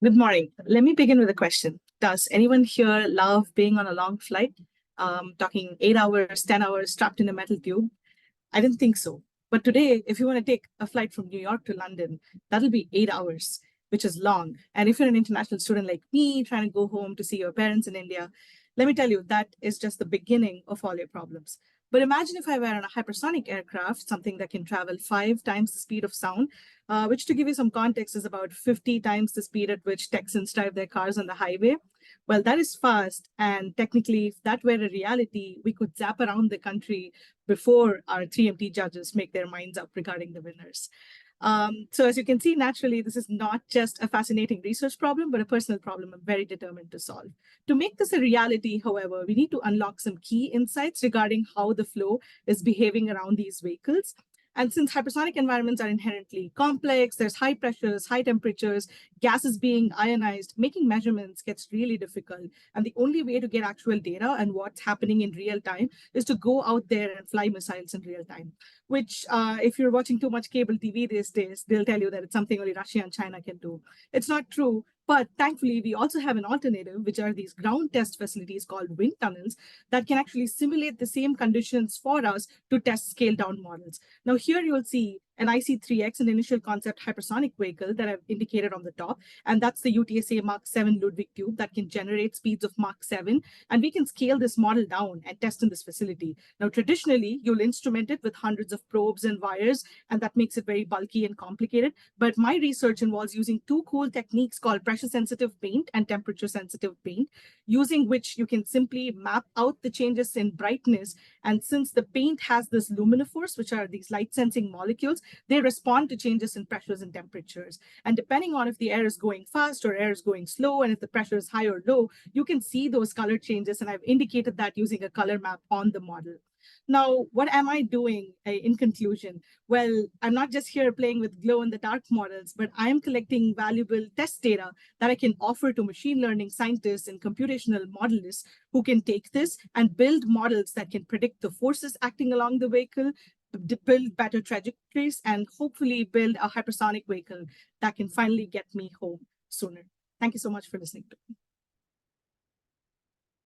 Good morning. Let me begin with a question. Does anyone here love being on a long flight? Talking 8 hours, 10 hours strapped in a metal tube? I didn't think so. But today, if you want to take a flight from New York to London, that'll be 8 hours, which is long. And if you're an international student like me, trying to go home to see your parents in India, let me tell you, that is just the beginning of all your problems. But imagine if I were on a hypersonic aircraft, something that can travel 5 times the speed of sound, which, to give you some context, is about 50 times the speed at which Texans drive their cars on the highway. Well, that is fast. And technically, if that were a reality, we could zap around the country before our 3MT judges make their minds up regarding the winners. So as you can see, naturally, this is not just a fascinating research problem, but a personal problem I'm very determined to solve. To make this a reality, however, we need to unlock some key insights regarding how the flow is behaving around these vehicles. And since hypersonic environments are inherently complex, there's high pressures, high temperatures, gases being ionized, making measurements gets really difficult. And the only way to get actual data and what's happening in real time is to go out there and fly missiles in real time, which if you're watching too much cable TV these days, they'll tell you that it's something only Russia and China can do. It's not true. But thankfully, we also have an alternative, which are these ground test facilities called wind tunnels that can actually simulate the same conditions for us to test scaled down models. Now, here you'll see an IC-3X, an initial concept hypersonic vehicle that I've indicated on the top. And that's the UTSA Mach 7 Ludwig tube that can generate speeds of Mach 7. And we can scale this model down and test in this facility. Now, traditionally, you'll instrument it with hundreds of probes and wires, and that makes it very bulky and complicated. But my research involves using two cool techniques called pressure-sensitive paint and temperature-sensitive paint, using which you can simply map out the changes in brightness. And since the paint has this luminophores, which are these light-sensing molecules, they respond to changes in pressures and temperatures. And depending on if the air is going fast or air is going slow, and if the pressure is high or low, you can see those color changes. And I've indicated that using a color map on the model. Now, what am I doing in conclusion? Well, I'm not just here playing with glow-in-the-dark models, but I am collecting valuable test data that I can offer to machine learning scientists and computational modelists who can take this and build models that can predict the forces acting along the vehicle, build better trajectories, and hopefully build a hypersonic vehicle that can finally get me home sooner. Thank you so much for listening to me.